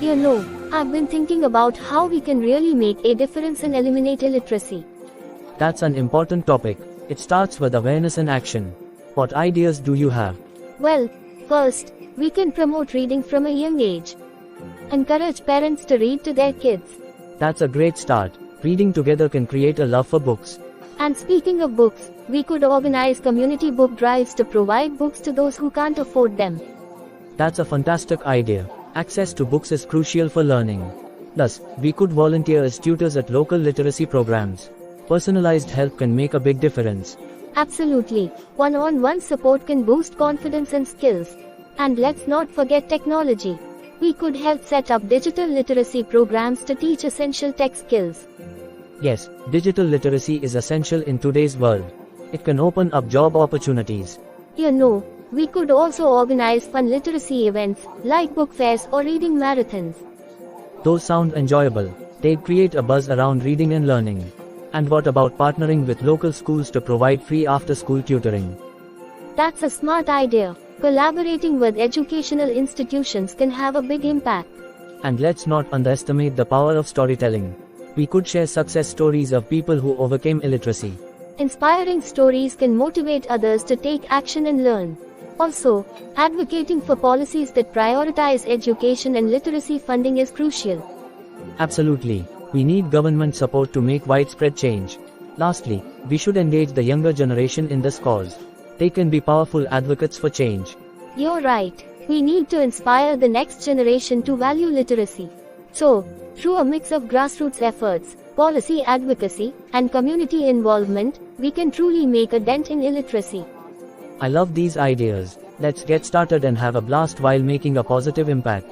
I've been thinking about how we can really make a difference and eliminate illiteracy. That's an important topic. It starts with awareness and action. What ideas do you have? Well, first, we can promote reading from a young age. Encourage parents to read to their kids. That's a great start. Reading together can create a love for books. And speaking of books, we could organize community book drives to provide books to those who can't afford them. That's a fantastic idea. Access to books is crucial for learning. Thus, we could volunteer as tutors at local literacy programs. Personalized help can make a big difference. Absolutely. One-on-one support can boost confidence and skills. And let's not forget technology. We could help set up digital literacy programs to teach essential tech skills. Yes, digital literacy is essential in today's world. It can open up job opportunities. We could also organize fun literacy events, like book fairs or reading marathons. Those sound enjoyable. They'd create a buzz around reading and learning. And what about partnering with local schools to provide free after-school tutoring? That's a smart idea. Collaborating with educational institutions can have a big impact. And let's not underestimate the power of storytelling. We could share success stories of people who overcame illiteracy. Inspiring stories can motivate others to take action and learn. Also, advocating for policies that prioritize education and literacy funding is crucial. Absolutely. We need government support to make widespread change. Lastly, we should engage the younger generation in this cause. They can be powerful advocates for change. You're right. We need to inspire the next generation to value literacy. So, through a mix of grassroots efforts, policy advocacy, and community involvement, we can truly make a dent in illiteracy. I love these ideas. Let's get started and have a blast while making a positive impact.